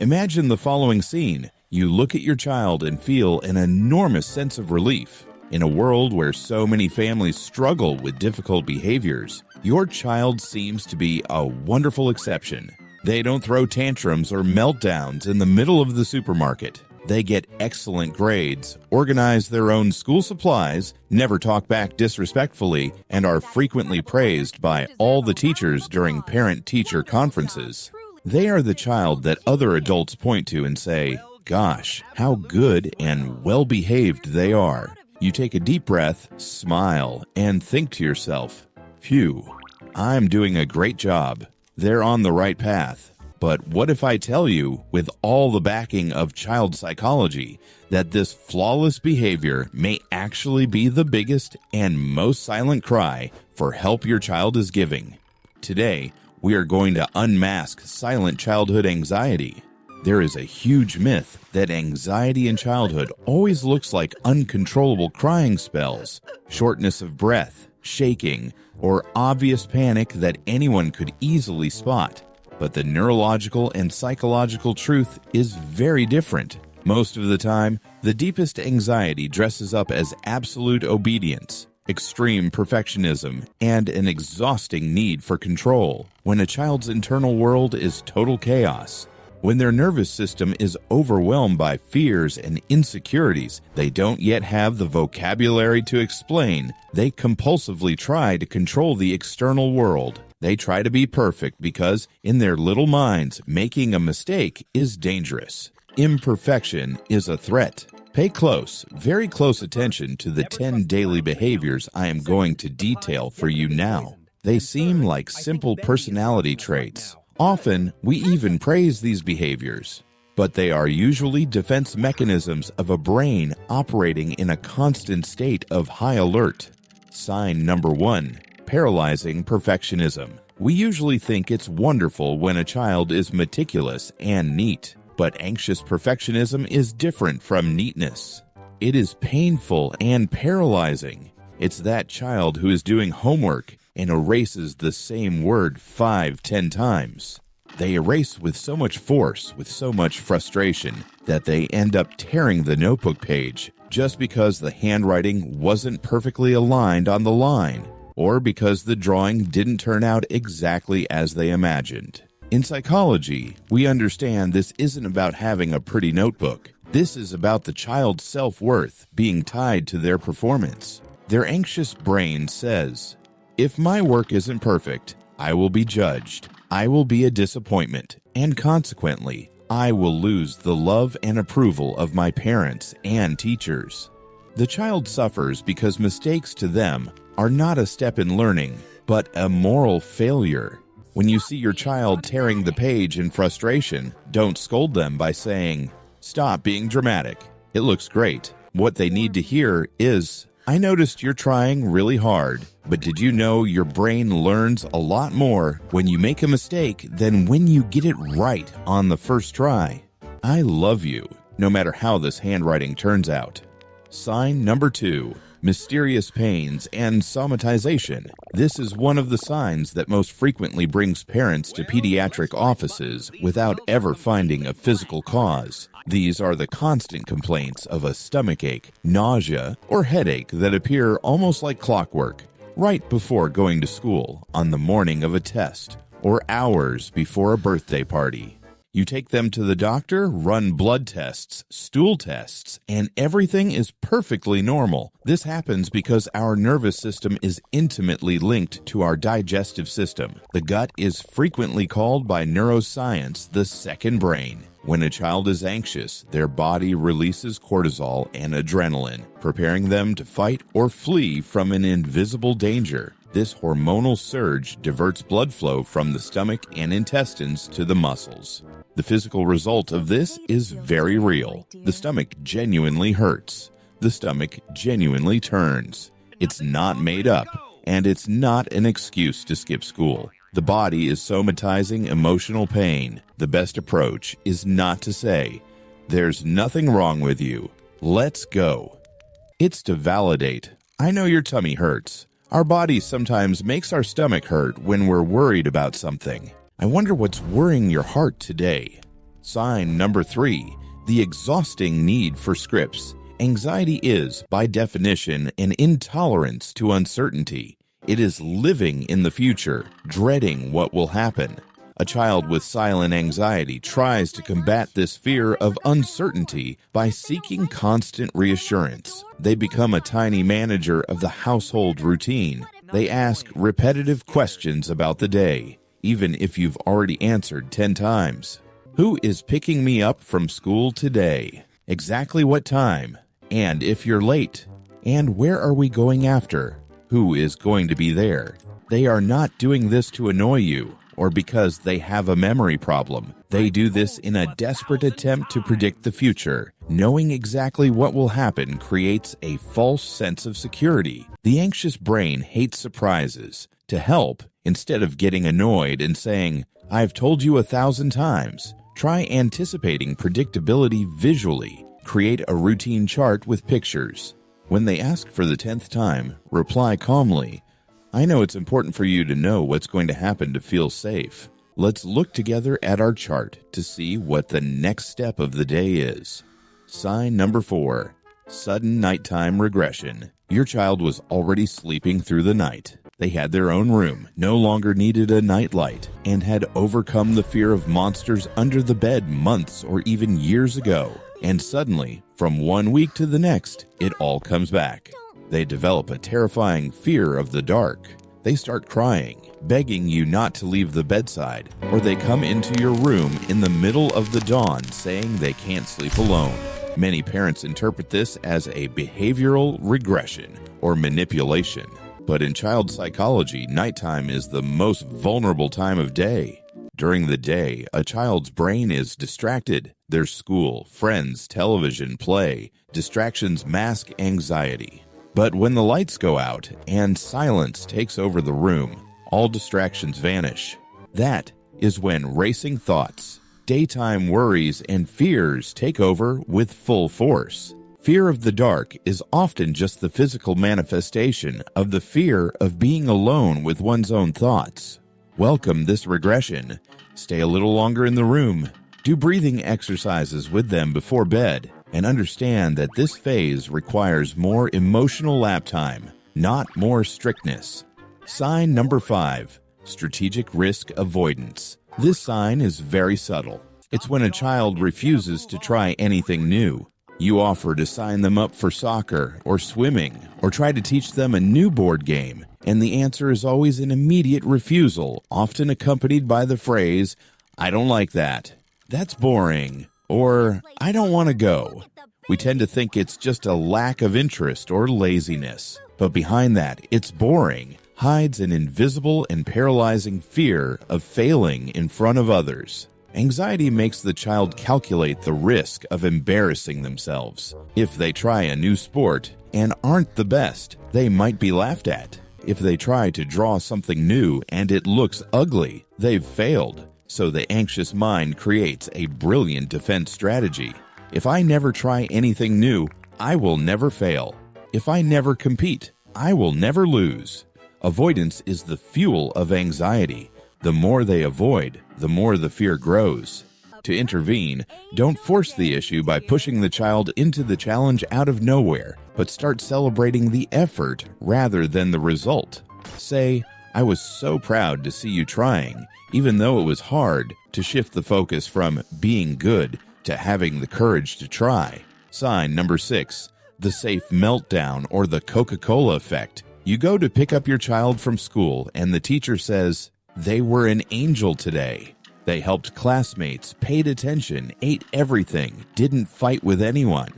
Imagine the following scene. You look at your child and feel an enormous sense of relief. In a world where so many families struggle with difficult behaviors, your child seems to be a wonderful exception. They don't throw tantrums or meltdowns in the middle of the supermarket. They get excellent grades, organize their own school supplies, never talk back disrespectfully, and are frequently praised by all the teachers during parent-teacher conferences. They are the child that other adults point to and say, "Gosh, how good and well-behaved they are." You take a deep breath, smile, and think to yourself, "Phew, I'm doing a great job. They're on the right path." But what if I tell you, with all the backing of child psychology, that this flawless behavior may actually be the biggest and most silent cry for help your child is giving? Today, we are going to unmask silent childhood anxiety. There is a huge myth that anxiety in childhood always looks like uncontrollable crying spells, shortness of breath, shaking, or obvious panic that anyone could easily spot. But the neurological and psychological truth is very different. Most of the time, the deepest anxiety dresses up as absolute obedience, extreme perfectionism, and an exhausting need for control. When a child's internal world is total chaos, when their nervous system is overwhelmed by fears and insecurities they don't yet have the vocabulary to explain, they compulsively try to control the external world. They try to be perfect because, in their little minds, making a mistake is dangerous. Imperfection is a threat. Pay close, very close attention to the 10 daily behaviors I am going to detail for you now. They seem like simple personality traits. Often, we even praise these behaviors, but they are usually defense mechanisms of a brain operating in a constant state of high alert. Sign number 1. Paralyzing perfectionism. We usually think it's wonderful when a child is meticulous and neat, but anxious perfectionism is different from neatness. It is painful and paralyzing. It's that child who is doing homework and erases the same word 5-10 times. They erase with so much force, with so much frustration, that they end up tearing the notebook page just because the handwriting wasn't perfectly aligned on the line, or because the drawing didn't turn out exactly as they imagined. In psychology, we understand this isn't about having a pretty notebook. This is about the child's self-worth being tied to their performance. Their anxious brain says, "If my work isn't perfect, I will be judged. I will be a disappointment, and consequently, I will lose the love and approval of my parents and teachers." The child suffers because mistakes to them are not a step in learning, but a moral failure. When you see your child tearing the page in frustration, don't scold them by saying, "Stop being dramatic. It looks great." What they need to hear is, "I noticed you're trying really hard, but did you know your brain learns a lot more when you make a mistake than when you get it right on the first try? I love you, no matter how this handwriting turns out." Sign number 2. Mysterious pains and somatization. This is one of the signs that most frequently brings parents to pediatric offices without ever finding a physical cause. These are the constant complaints of a stomachache, nausea, or headache that appear almost like clockwork, right before going to school, on the morning of a test, or hours before a birthday party. You take them to the doctor, run blood tests, stool tests, and everything is perfectly normal. This happens because our nervous system is intimately linked to our digestive system. The gut is frequently called by neuroscience the second brain. When a child is anxious, their body releases cortisol and adrenaline, preparing them to fight or flee from an invisible danger. This hormonal surge diverts blood flow from the stomach and intestines to the muscles. The physical result of this is very real. The stomach genuinely hurts. The stomach genuinely turns. It's not made up, and it's not an excuse to skip school. The body is somatizing emotional pain. The best approach is not to say, "There's nothing wrong with you. Let's go." It's to validate, "I know your tummy hurts. Our body sometimes makes our stomach hurt when we're worried about something. I wonder what's worrying your heart today." Sign number 3, the exhausting need for scripts. Anxiety is, by definition, an intolerance to uncertainty. It is living in the future, dreading what will happen. A child with silent anxiety tries to combat this fear of uncertainty by seeking constant reassurance. They become a tiny manager of the household routine. They ask repetitive questions about the day, even if you've already answered 10 times. Who is picking me up from school today? Exactly what time? And if you're late? And where are we going after? Who is going to be there? They are not doing this to annoy you or because they have a memory problem. They do this in a desperate attempt to predict the future. Knowing exactly what will happen creates a false sense of security. The anxious brain hates surprises. To help, instead of getting annoyed and saying, "I've told you 1,000 times," try anticipating predictability visually. Create a routine chart with pictures. When they ask for the 10th time, reply calmly, "I know it's important for you to know what's going to happen to feel safe. Let's look together at our chart to see what the next step of the day is." Sign number 4, sudden nighttime regression. Your child was already sleeping through the night. They had their own room, no longer needed a nightlight, and had overcome the fear of monsters under the bed months or even years ago. And suddenly, from one week to the next, it all comes back. They develop a terrifying fear of the dark. They start crying, begging you not to leave the bedside, or they come into your room in the middle of the dawn saying they can't sleep alone. Many parents interpret this as a behavioral regression or manipulation. But in child psychology, nighttime is the most vulnerable time of day. During the day, a child's brain is distracted. There's school, friends, television, play. Distractions mask anxiety. But when the lights go out and silence takes over the room, all distractions vanish. That is when racing thoughts, daytime worries, and fears take over with full force. Fear of the dark is often just the physical manifestation of the fear of being alone with one's own thoughts. Welcome this regression. Stay a little longer in the room. Do breathing exercises with them before bed, and understand that this phase requires more emotional lap time, not more strictness. Sign number 5, strategic risk avoidance. This sign is very subtle. It's when a child refuses to try anything new. You offer to sign them up for soccer or swimming, or try to teach them a new board game, and the answer is always an immediate refusal, often accompanied by the phrase, "I don't like that," "That's boring," or "I don't want to go." We tend to think it's just a lack of interest or laziness, but behind that, "it's boring," hides an invisible and paralyzing fear of failing in front of others. Anxiety makes the child calculate the risk of embarrassing themselves. If they try a new sport and aren't the best, they might be laughed at. If they try to draw something new and it looks ugly, they've failed. So the anxious mind creates a brilliant defense strategy. If I never try anything new, I will never fail. If I never compete, I will never lose. Avoidance is the fuel of anxiety. The more they avoid, the more the fear grows. To intervene, don't force the issue by pushing the child into the challenge out of nowhere, but start celebrating the effort rather than the result. Say, "I was so proud to see you trying, even though it was hard," to shift the focus from being good to having the courage to try. Sign number 6, the safe meltdown or the Coca-Cola effect. You go to pick up your child from school and the teacher says, "They were an angel today. They helped classmates, paid attention, ate everything, didn't fight with anyone."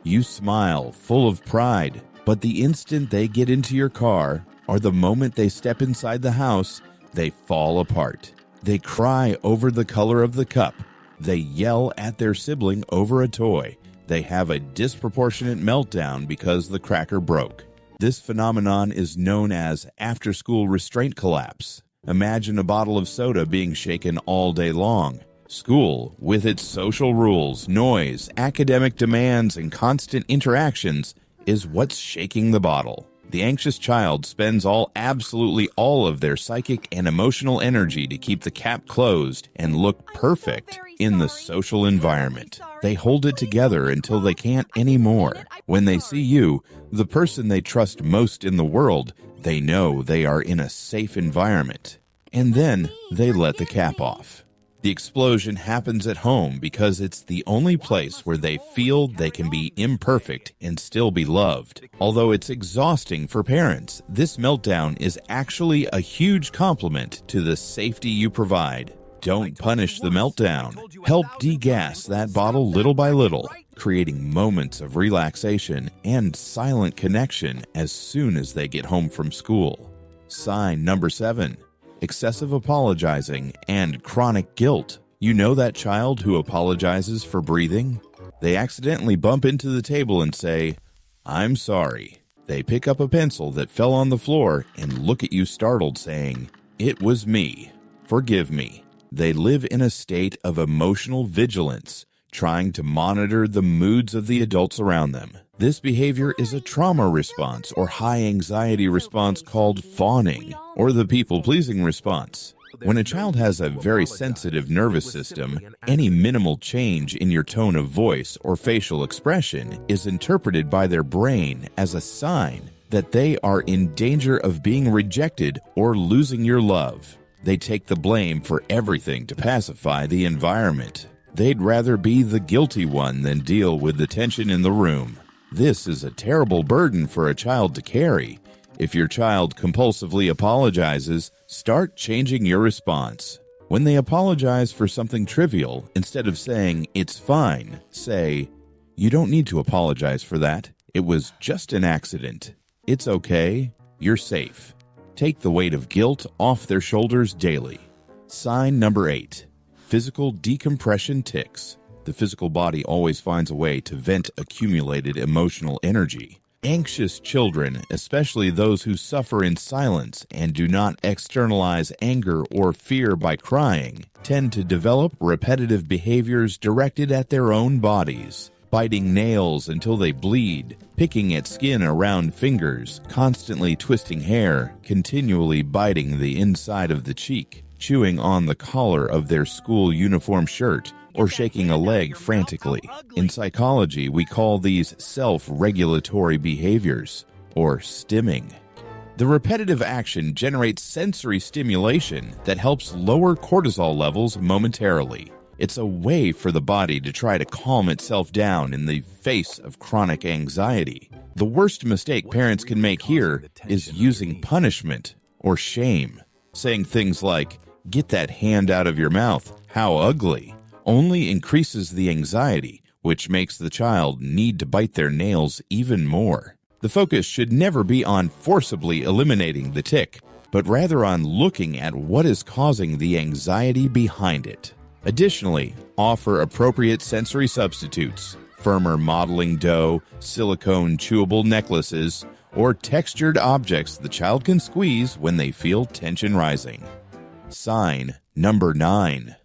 You smile, full of pride, but the instant they get into your car, or the moment they step inside the house, they fall apart. They cry over the color of the cup. They yell at their sibling over a toy. They have a disproportionate meltdown because the cracker broke. This phenomenon is known as after-school restraint collapse. Imagine a bottle of soda being shaken all day long. School, with its social rules, noise, academic demands, and constant interactions, is what's shaking the bottle. The anxious child spends absolutely all of their psychic and emotional energy to keep the cap closed and look perfect in the social environment. They hold it together until they can't anymore. When they see you, the person they trust most in the world, they know they are in a safe environment. And then they let the cap off. The explosion happens at home because it's the only place where they feel they can be imperfect and still be loved. Although it's exhausting for parents, this meltdown is actually a huge compliment to the safety you provide. Don't punish the meltdown. Help degas that bottle little by little, creating moments of relaxation and silent connection as soon as they get home from school. Sign number 7. Excessive apologizing and chronic guilt. You know that child who apologizes for breathing? They accidentally bump into the table and say, "I'm sorry." They pick up a pencil that fell on the floor and look at you startled, saying, "It was me. Forgive me." They live in a state of emotional vigilance, trying to monitor the moods of the adults around them. This behavior is a trauma response or high anxiety response called fawning, or the people-pleasing response. When a child has a very sensitive nervous system, any minimal change in your tone of voice or facial expression is interpreted by their brain as a sign that they are in danger of being rejected or losing your love. They take the blame for everything to pacify the environment. They'd rather be the guilty one than deal with the tension in the room. This is a terrible burden for a child to carry. If your child compulsively apologizes, start changing your response. When they apologize for something trivial, instead of saying, "It's fine," say, "You don't need to apologize for that. It was just an accident. It's okay. You're safe." Take the weight of guilt off their shoulders daily. Sign number 8. Physical decompression tics. The physical body always finds a way to vent accumulated emotional energy. Anxious children, especially those who suffer in silence and do not externalize anger or fear by crying, tend to develop repetitive behaviors directed at their own bodies. Biting nails until they bleed, picking at skin around fingers, constantly twisting hair, continually biting the inside of the cheek, chewing on the collar of their school uniform shirt, or shaking a leg frantically. In psychology, we call these self-regulatory behaviors, or stimming. The repetitive action generates sensory stimulation that helps lower cortisol levels momentarily. It's a way for the body to try to calm itself down in the face of chronic anxiety. The worst mistake parents can make here is using punishment or shame. Saying things like, "Get that hand out of your mouth, how ugly," only increases the anxiety, which makes the child need to bite their nails even more. The focus should never be on forcibly eliminating the tic, but rather on looking at what is causing the anxiety behind it. Additionally, offer appropriate sensory substitutes, firmer modeling dough, silicone chewable necklaces, or textured objects the child can squeeze when they feel tension rising. Sign number 9.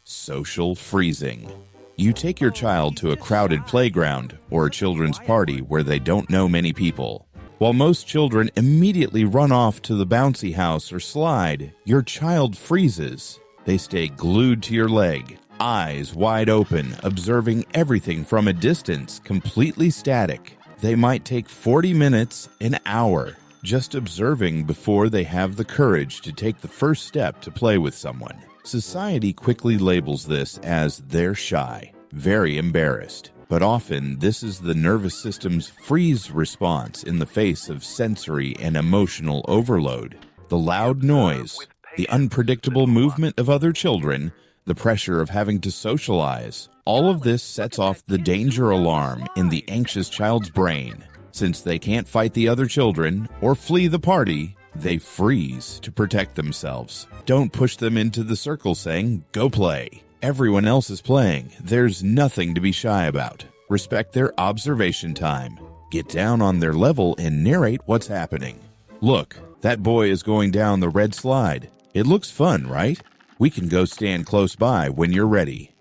Social freezing. You take your child to a crowded playground or a children's party where they don't know many people. While most children immediately run off to the bouncy house or slide, your child freezes. They stay glued to your leg, eyes wide open, observing everything from a distance, completely static. They might take 40 minutes, an hour, just observing before they have the courage to take the first step to play with someone. Society quickly labels this as they're shy, very embarrassed. But often, this is the nervous system's freeze response in the face of sensory and emotional overload. The loud noise, the unpredictable movement of other children, the pressure of having to socialize, all of this sets off the danger alarm in the anxious child's brain. Since they can't fight the other children or flee the party, they freeze to protect themselves. Don't push them into the circle saying, "Go play." Everyone else is playing. There's nothing to be shy about. Respect their observation time. Get down on their level and narrate what's happening. "Look, that boy is going down the red slide. It looks fun, right? We can go stand close by when you're ready."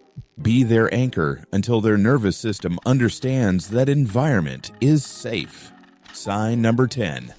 Be their anchor until their nervous system understands that environment is safe. Sign number 10.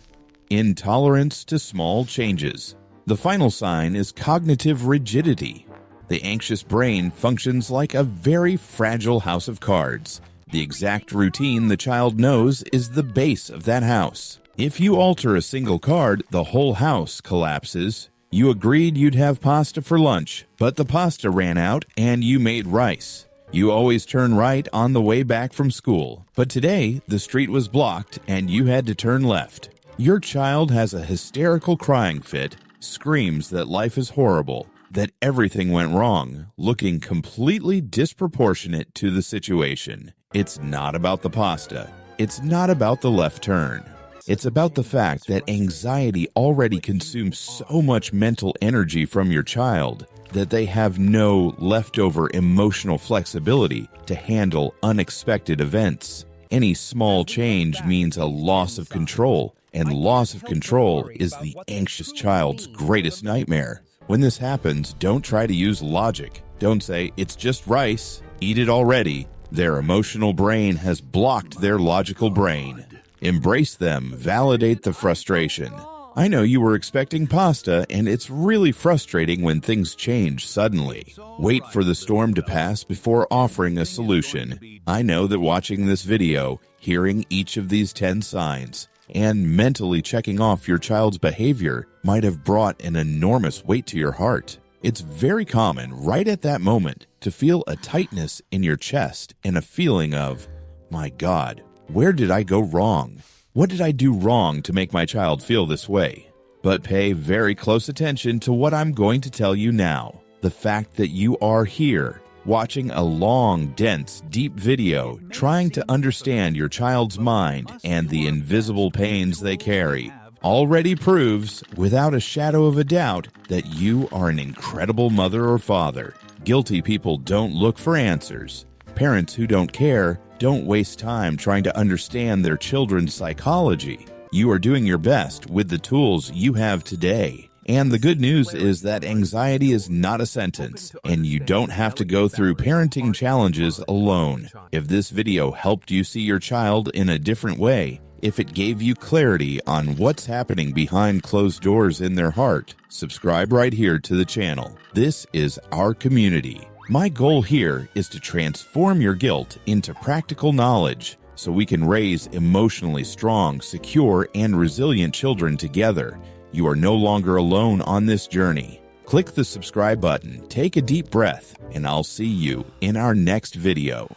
intolerance to small changes. The final sign is cognitive rigidity. The anxious brain functions like a very fragile house of cards. The exact routine the child knows is the base of that house. If you alter a single card, the whole house collapses. You agreed you'd have pasta for lunch, but the pasta ran out and you made rice. You always turn right on the way back from school, but today the street was blocked and you had to turn left. Your child has a hysterical crying fit, screams that life is horrible, that everything went wrong, looking completely disproportionate to the situation. It's not about the pasta. It's not about the left turn. It's about the fact that anxiety already consumes so much mental energy from your child that they have no leftover emotional flexibility to handle unexpected events. Any small change means a loss of control, and loss of control is the anxious child's greatest nightmare. When this happens, don't try to use logic. Don't say, "It's just rice, eat it already." Their emotional brain has blocked their logical brain. Embrace them, validate the frustration. I know you were expecting pasta, and it's really frustrating when things change suddenly. Wait for the storm to pass before offering a solution. I know that watching this video, hearing each of these 10 signs, and mentally checking off your child's behavior might have brought an enormous weight to your heart. It's very common right at that moment to feel a tightness in your chest and a feeling of, "My God, where did I go wrong? What did I do wrong to make my child feel this way?" But pay very close attention to what I'm going to tell you now. The fact that you are here, watching a long, dense, deep video, trying to understand your child's mind and the invisible pains they carry, already proves, without a shadow of a doubt, that you are an incredible mother or father. Guilty people don't look for answers. Parents who don't care don't waste time trying to understand their children's psychology. You are doing your best with the tools you have today. And the good news is that anxiety is not a sentence, and you don't have to go through parenting challenges alone. If this video helped you see your child in a different way, if it gave you clarity on what's happening behind closed doors in their heart, subscribe right here to the channel. This is our community. My goal here is to transform your guilt into practical knowledge so we can raise emotionally strong, secure, and resilient children together. You are no longer alone on this journey. Click the subscribe button, take a deep breath, and I'll see you in our next video.